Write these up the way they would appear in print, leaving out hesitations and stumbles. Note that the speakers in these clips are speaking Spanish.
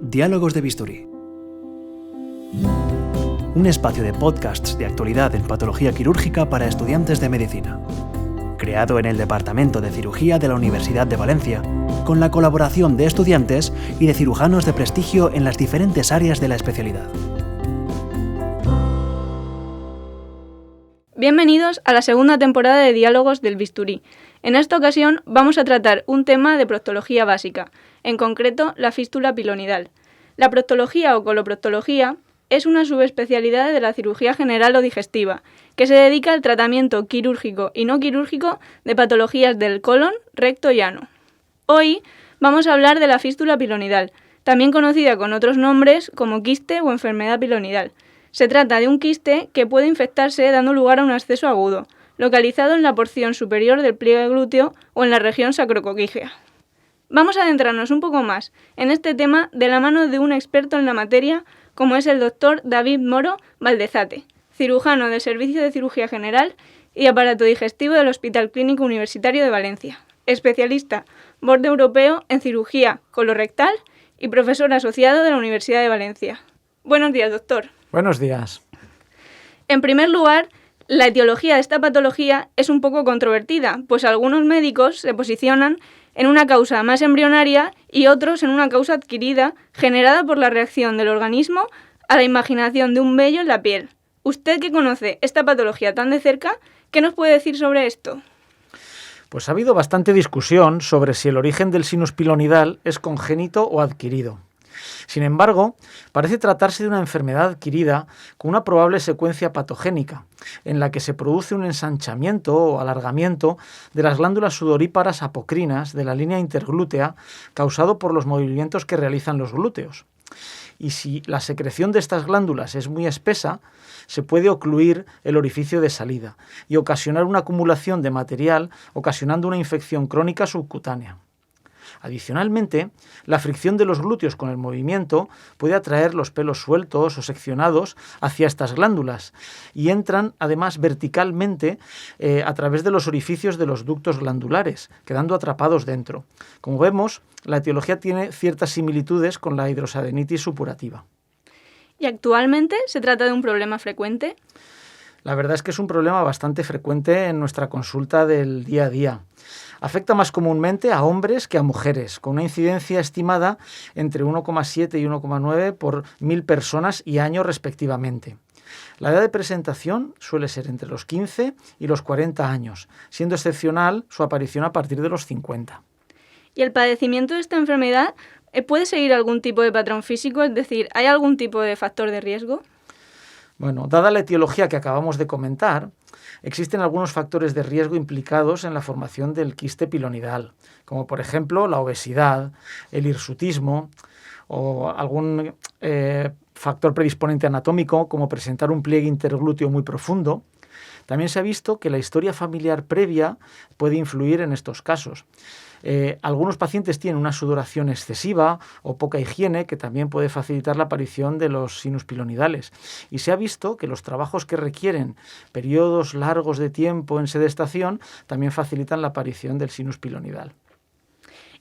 Diálogos de Bisturí. Un espacio de podcasts de actualidad en patología quirúrgica para estudiantes de medicina. Creado en el Departamento de Cirugía de la Universidad de Valencia, con la colaboración de estudiantes y de cirujanos de prestigio en las diferentes áreas de la especialidad. Bienvenidos a la segunda temporada de Diálogos del Bisturí. En esta ocasión vamos a tratar un tema de proctología básica, en concreto la fístula pilonidal. La proctología o coloproctología es una subespecialidad de la cirugía general o digestiva, que se dedica al tratamiento quirúrgico y no quirúrgico de patologías del colon, recto y ano. Hoy vamos a hablar de la fístula pilonidal, también conocida con otros nombres como quiste o enfermedad pilonidal. Se trata de un quiste que puede infectarse dando lugar a un absceso agudo, localizado en la porción superior del pliegue glúteo o en la región sacrocoquígea. Vamos a adentrarnos un poco más en este tema de la mano de un experto en la materia, como es el doctor David Moro Valdezate, cirujano del Servicio de Cirugía General y Aparato Digestivo del Hospital Clínico Universitario de Valencia, especialista, borde europeo en cirugía colorectal y profesor asociado de la Universidad de Valencia. Buenos días, doctor. Buenos días. En primer lugar, la etiología de esta patología es un poco controvertida, pues algunos médicos se posicionan en una causa más embrionaria y otros en una causa adquirida generada por la reacción del organismo a la imaginación de un vello en la piel. Usted que conoce esta patología tan de cerca, ¿qué nos puede decir sobre esto? Pues ha habido bastante discusión sobre si el origen del sinus pilonidal es congénito o adquirido. Sin embargo, parece tratarse de una enfermedad adquirida con una probable secuencia patogénica, en la que se produce un ensanchamiento o alargamiento de las glándulas sudoríparas apocrinas de la línea interglútea causado por los movimientos que realizan los glúteos. Y si la secreción de estas glándulas es muy espesa, se puede ocluir el orificio de salida y ocasionar una acumulación de material, ocasionando una infección crónica subcutánea. Adicionalmente, la fricción de los glúteos con el movimiento puede atraer los pelos sueltos o seccionados hacia estas glándulas y entran además verticalmente a través de los orificios de los ductos glandulares, quedando atrapados dentro. Como vemos, la etiología tiene ciertas similitudes con la hidrosadenitis supurativa. ¿Y actualmente se trata de un problema frecuente? La verdad es que es un problema bastante frecuente en nuestra consulta del día a día. Afecta más comúnmente a hombres que a mujeres, con una incidencia estimada entre 1,7 y 1,9 por 1.000 personas y año respectivamente. La edad de presentación suele ser entre los 15 y los 40 años, siendo excepcional su aparición a partir de los 50. ¿Y el padecimiento de esta enfermedad puede seguir algún tipo de patrón físico? Es decir, ¿hay algún tipo de factor de riesgo? Bueno, dada la etiología que acabamos de comentar, existen algunos factores de riesgo implicados en la formación del quiste pilonidal, como por ejemplo la obesidad, el hirsutismo o algún factor predisponente anatómico como presentar un pliegue interglúteo muy profundo. También se ha visto que la historia familiar previa puede influir en estos casos. Algunos pacientes tienen una sudoración excesiva o poca higiene que también puede facilitar la aparición de los sinus pilonidales. Y se ha visto que los trabajos que requieren periodos largos de tiempo en sedestación también facilitan la aparición del sinus pilonidal.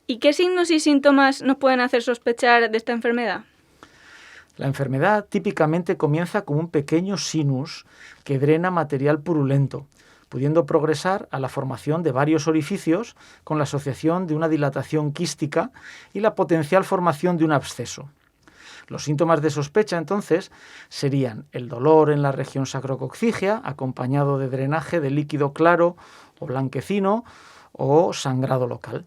¿Y qué signos y síntomas nos pueden hacer sospechar de esta enfermedad? La enfermedad típicamente comienza como un pequeño sinus que drena material purulento, pudiendo progresar a la formación de varios orificios con la asociación de una dilatación quística y la potencial formación de un absceso. Los síntomas de sospecha, entonces, serían el dolor en la región sacrococcígea, acompañado de drenaje de líquido claro o blanquecino o sangrado local.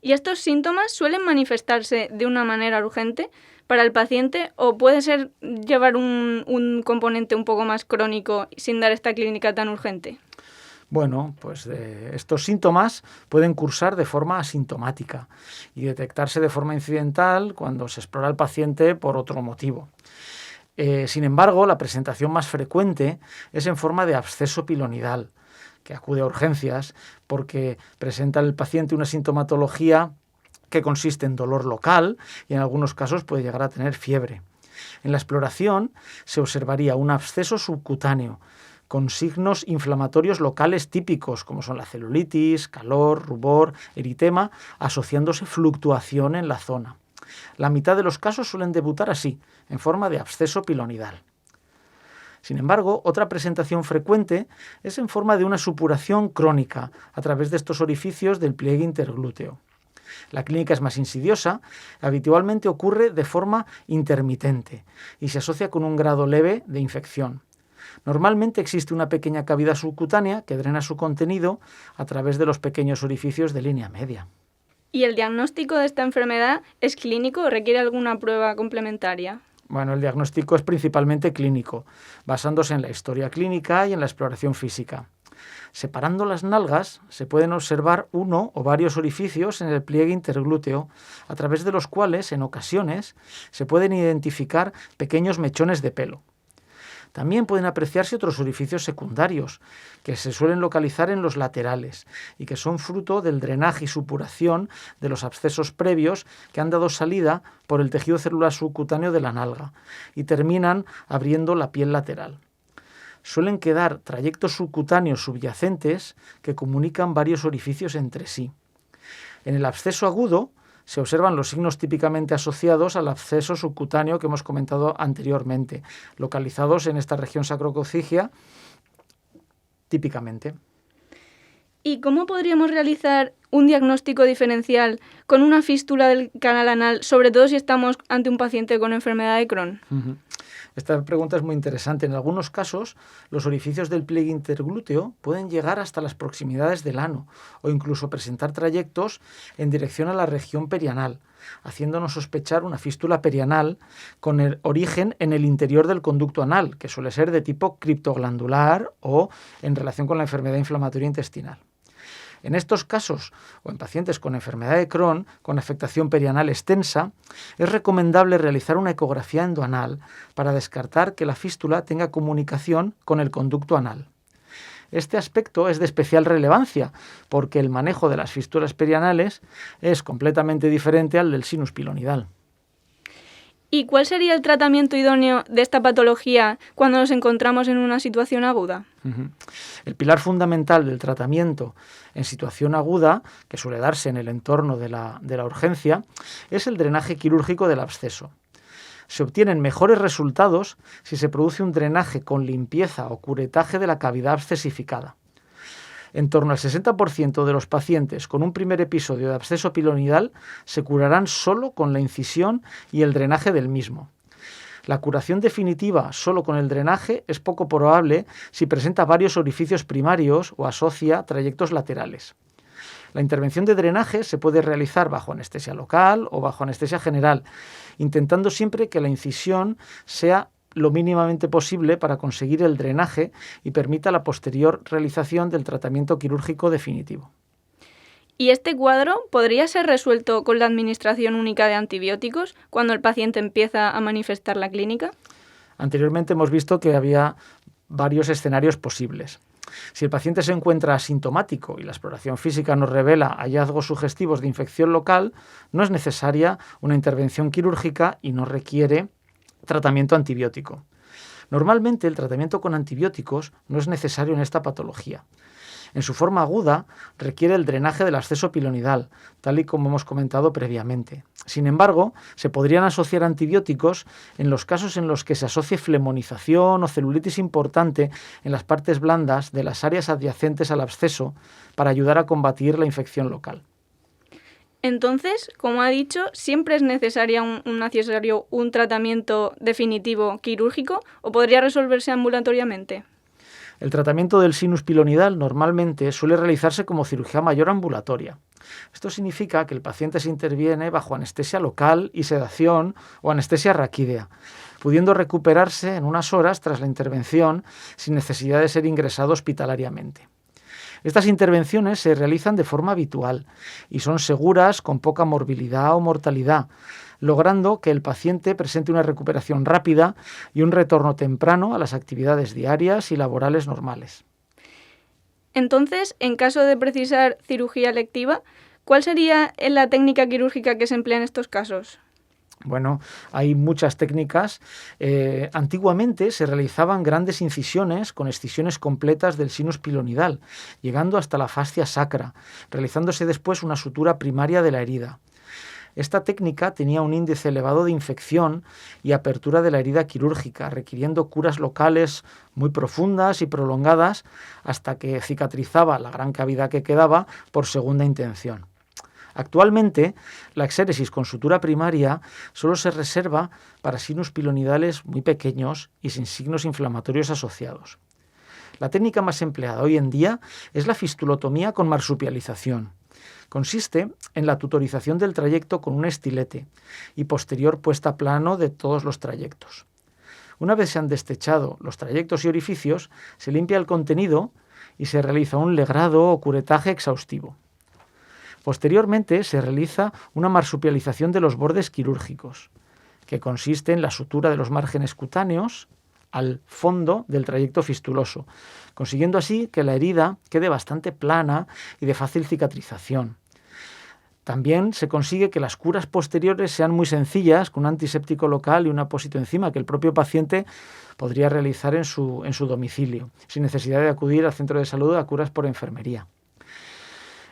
¿Y estos síntomas suelen manifestarse de una manera urgente para el paciente o puede ser llevar un componente un poco más crónico sin dar esta clínica tan urgente? Bueno, pues estos síntomas pueden cursar de forma asintomática y detectarse de forma incidental cuando se explora al paciente por otro motivo. Sin embargo, la presentación más frecuente es en forma de absceso pilonidal, que acude a urgencias porque presenta el paciente una sintomatología que consiste en dolor local y en algunos casos puede llegar a tener fiebre. En la exploración se observaría un absceso subcutáneo con signos inflamatorios locales típicos, como son la celulitis, calor, rubor, eritema, asociándose fluctuación en la zona. La mitad de los casos suelen debutar así, en forma de absceso pilonidal. Sin embargo, otra presentación frecuente es en forma de una supuración crónica a través de estos orificios del pliegue interglúteo. La clínica es más insidiosa, habitualmente ocurre de forma intermitente y se asocia con un grado leve de infección. Normalmente existe una pequeña cavidad subcutánea que drena su contenido a través de los pequeños orificios de línea media. ¿Y el diagnóstico de esta enfermedad es clínico o requiere alguna prueba complementaria? Bueno, el diagnóstico es principalmente clínico, basándose en la historia clínica y en la exploración física. Separando las nalgas, se pueden observar uno o varios orificios en el pliegue interglúteo, a través de los cuales, en ocasiones, se pueden identificar pequeños mechones de pelo. También pueden apreciarse otros orificios secundarios, que se suelen localizar en los laterales y que son fruto del drenaje y supuración de los abscesos previos que han dado salida por el tejido celular subcutáneo de la nalga y terminan abriendo la piel lateral. Suelen quedar trayectos subcutáneos subyacentes que comunican varios orificios entre sí. En el absceso agudo se observan los signos típicamente asociados al absceso subcutáneo que hemos comentado anteriormente, localizados en esta región sacrococígea típicamente. ¿Y cómo podríamos realizar un diagnóstico diferencial con una fístula del canal anal, sobre todo si estamos ante un paciente con enfermedad de Crohn? Esta pregunta es muy interesante. En algunos casos, los orificios del pliegue interglúteo pueden llegar hasta las proximidades del ano o incluso presentar trayectos en dirección a la región perianal, haciéndonos sospechar una fístula perianal con el origen en el interior del conducto anal, que suele ser de tipo criptoglandular o en relación con la enfermedad inflamatoria intestinal. En estos casos, o en pacientes con enfermedad de Crohn, con afectación perianal extensa, es recomendable realizar una ecografía endoanal para descartar que la fístula tenga comunicación con el conducto anal. Este aspecto es de especial relevancia porque el manejo de las fístulas perianales es completamente diferente al del sinus pilonidal. ¿Y cuál sería el tratamiento idóneo de esta patología cuando nos encontramos en una situación aguda? El pilar fundamental del tratamiento en situación aguda, que suele darse en el entorno de la urgencia, es el drenaje quirúrgico del absceso. Se obtienen mejores resultados si se produce un drenaje con limpieza o curetaje de la cavidad abscesificada. En torno al 60% de los pacientes con un primer episodio de absceso pilonidal se curarán solo con la incisión y el drenaje del mismo. La curación definitiva solo con el drenaje es poco probable si presenta varios orificios primarios o asocia trayectos laterales. La intervención de drenaje se puede realizar bajo anestesia local o bajo anestesia general, intentando siempre que la incisión sea lo mínimamente posible para conseguir el drenaje y permita la posterior realización del tratamiento quirúrgico definitivo. ¿Y este cuadro podría ser resuelto con la administración única de antibióticos cuando el paciente empieza a manifestar la clínica? Anteriormente hemos visto que había varios escenarios posibles. Si el paciente se encuentra asintomático y la exploración física nos revela hallazgos sugestivos de infección local, no es necesaria una intervención quirúrgica y no requiere tratamiento antibiótico. Normalmente el tratamiento con antibióticos no es necesario en esta patología. En su forma aguda requiere el drenaje del absceso pilonidal, tal y como hemos comentado previamente. Sin embargo, se podrían asociar antibióticos en los casos en los que se asocie flemonización o celulitis importante en las partes blandas de las áreas adyacentes al absceso para ayudar a combatir la infección local. Entonces, como ha dicho, ¿siempre es necesario un tratamiento definitivo quirúrgico o podría resolverse ambulatoriamente? El tratamiento del sinus pilonidal normalmente suele realizarse como cirugía mayor ambulatoria. Esto significa que el paciente se interviene bajo anestesia local y sedación o anestesia raquídea, pudiendo recuperarse en unas horas tras la intervención sin necesidad de ser ingresado hospitalariamente. Estas intervenciones se realizan de forma habitual y son seguras, con poca morbilidad o mortalidad, logrando que el paciente presente una recuperación rápida y un retorno temprano a las actividades diarias y laborales normales. Entonces, en caso de precisar cirugía electiva, ¿cuál sería la técnica quirúrgica que se emplea en estos casos? Bueno, hay muchas técnicas. Antiguamente se realizaban grandes incisiones con excisiones completas del sinus pilonidal, llegando hasta la fascia sacra, realizándose después una sutura primaria de la herida. Esta técnica tenía un índice elevado de infección y apertura de la herida quirúrgica, requiriendo curas locales muy profundas y prolongadas hasta que cicatrizaba la gran cavidad que quedaba por segunda intención. Actualmente, la exéresis con sutura primaria solo se reserva para sinus pilonidales muy pequeños y sin signos inflamatorios asociados. La técnica más empleada hoy en día es la fistulotomía con marsupialización. Consiste en la tutorización del trayecto con un estilete y posterior puesta a plano de todos los trayectos. Una vez se han destechado los trayectos y orificios, se limpia el contenido y se realiza un legrado o curetaje exhaustivo. Posteriormente se realiza una marsupialización de los bordes quirúrgicos, que consiste en la sutura de los márgenes cutáneos al fondo del trayecto fistuloso, consiguiendo así que la herida quede bastante plana y de fácil cicatrización. También se consigue que las curas posteriores sean muy sencillas, con un antiséptico local y un apósito encima que el propio paciente podría realizar en su domicilio, sin necesidad de acudir al centro de salud a curas por enfermería.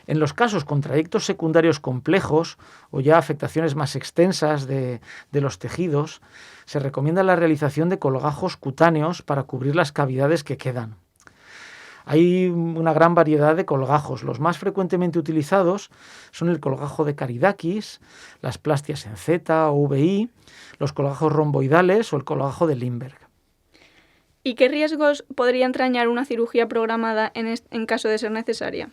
En los casos con trayectos secundarios complejos o ya afectaciones más extensas de los tejidos, se recomienda la realización de colgajos cutáneos para cubrir las cavidades que quedan. Hay una gran variedad de colgajos. Los más frecuentemente utilizados son el colgajo de Caridakis, las plastias en Z o VI, los colgajos romboidales o el colgajo de Lindbergh. ¿Y qué riesgos podría entrañar una cirugía programada en caso de ser necesaria?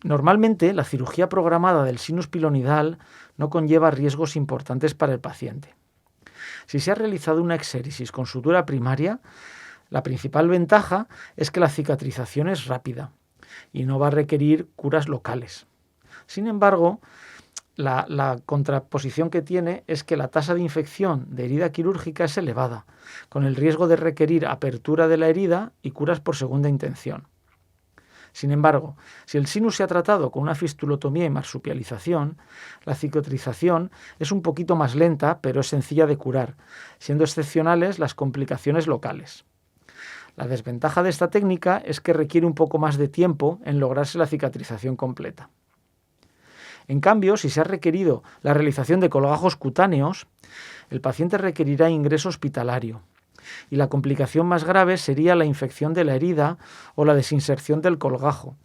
Normalmente, la cirugía programada del sinus pilonidal no conlleva riesgos importantes para el paciente. Si se ha realizado una exéresis con sutura primaria, la principal ventaja es que la cicatrización es rápida y no va a requerir curas locales. Sin embargo, la contraposición que tiene es que la tasa de infección de herida quirúrgica es elevada, con el riesgo de requerir apertura de la herida y curas por segunda intención. Sin embargo, si el sinus se ha tratado con una fistulotomía y marsupialización, la cicatrización es un poquito más lenta, pero es sencilla de curar, siendo excepcionales las complicaciones locales. La desventaja de esta técnica es que requiere un poco más de tiempo en lograrse la cicatrización completa. En cambio, si se ha requerido la realización de colgajos cutáneos, el paciente requerirá ingreso hospitalario. Y la complicación más grave sería la infección de la herida o la desinserción del colgajo.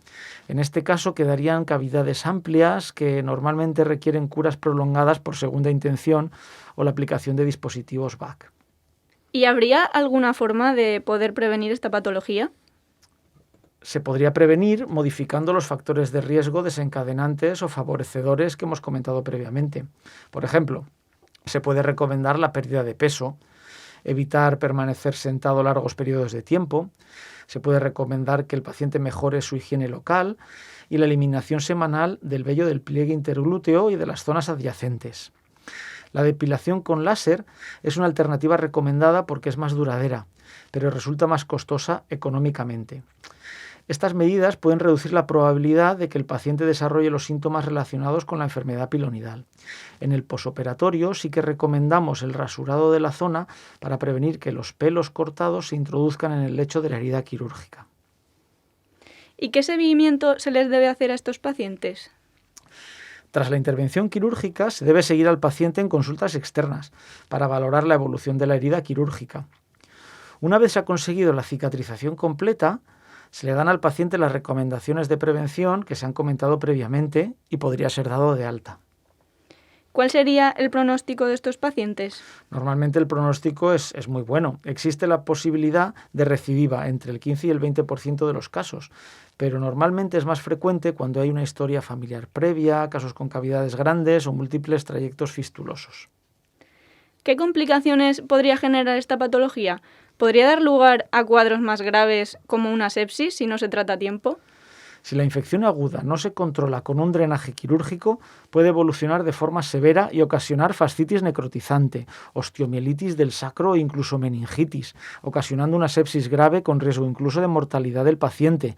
En este caso quedarían cavidades amplias que normalmente requieren curas prolongadas por segunda intención o la aplicación de dispositivos VAC. ¿Y habría alguna forma de poder prevenir esta patología? Se podría prevenir modificando los factores de riesgo desencadenantes o favorecedores que hemos comentado previamente. Por ejemplo, se puede recomendar la pérdida de peso, evitar permanecer sentado largos periodos de tiempo, se puede recomendar que el paciente mejore su higiene local y la eliminación semanal del vello del pliegue interglúteo y de las zonas adyacentes. La depilación con láser es una alternativa recomendada porque es más duradera, pero resulta más costosa económicamente. Estas medidas pueden reducir la probabilidad de que el paciente desarrolle los síntomas relacionados con la enfermedad pilonidal. En el posoperatorio sí que recomendamos el rasurado de la zona para prevenir que los pelos cortados se introduzcan en el lecho de la herida quirúrgica. ¿Y qué seguimiento se les debe hacer a estos pacientes? Tras la intervención quirúrgica se debe seguir al paciente en consultas externas para valorar la evolución de la herida quirúrgica. Una vez se ha conseguido la cicatrización completa, se le dan al paciente las recomendaciones de prevención que se han comentado previamente y podría ser dado de alta. ¿Cuál sería el pronóstico de estos pacientes? Normalmente el pronóstico es muy bueno. Existe la posibilidad de recidiva entre el 15 y el 20% de los casos, pero normalmente es más frecuente cuando hay una historia familiar previa, casos con cavidades grandes o múltiples trayectos fistulosos. ¿Qué complicaciones podría generar esta patología? ¿Podría dar lugar a cuadros más graves como una sepsis si no se trata a tiempo? Si la infección aguda no se controla con un drenaje quirúrgico, puede evolucionar de forma severa y ocasionar fascitis necrotizante, osteomielitis del sacro e incluso meningitis, ocasionando una sepsis grave con riesgo incluso de mortalidad del paciente.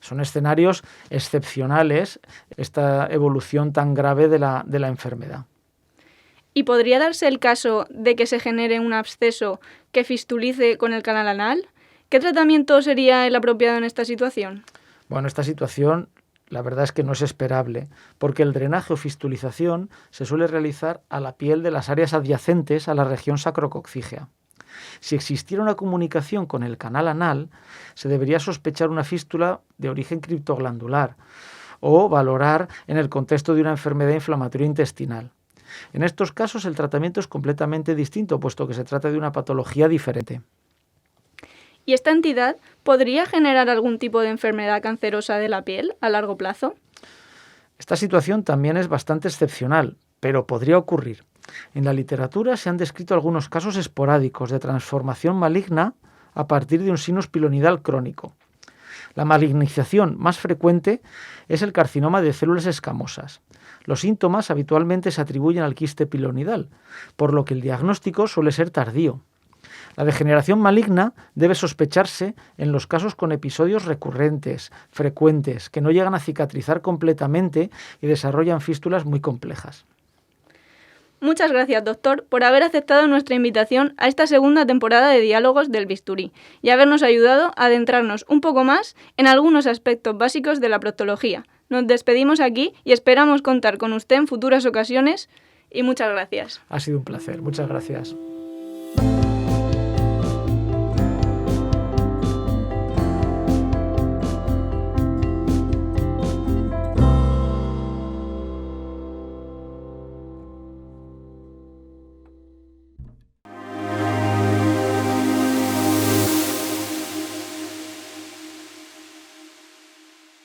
Son escenarios excepcionales esta evolución tan grave de la enfermedad. ¿Y podría darse el caso de que se genere un absceso que fistulice con el canal anal? ¿Qué tratamiento sería el apropiado en esta situación? Bueno, esta situación la verdad es que no es esperable, porque el drenaje o fistulización se suele realizar a la piel de las áreas adyacentes a la región sacrococcígea. Si existiera una comunicación con el canal anal, se debería sospechar una fístula de origen criptoglandular o valorar en el contexto de una enfermedad inflamatoria intestinal. En estos casos el tratamiento es completamente distinto, puesto que se trata de una patología diferente. ¿Y esta entidad podría generar algún tipo de enfermedad cancerosa de la piel a largo plazo? Esta situación también es bastante excepcional, pero podría ocurrir. En la literatura se han descrito algunos casos esporádicos de transformación maligna a partir de un sinus pilonidal crónico. La malignización más frecuente es el carcinoma de células escamosas. Los síntomas habitualmente se atribuyen al quiste pilonidal, por lo que el diagnóstico suele ser tardío. La degeneración maligna debe sospecharse en los casos con episodios recurrentes, frecuentes, que no llegan a cicatrizar completamente y desarrollan fístulas muy complejas. Muchas gracias, doctor, por haber aceptado nuestra invitación a esta segunda temporada de Diálogos del Bisturí y habernos ayudado a adentrarnos un poco más en algunos aspectos básicos de la proctología. Nos despedimos aquí y esperamos contar con usted en futuras ocasiones y muchas gracias. Ha sido un placer. Muchas gracias.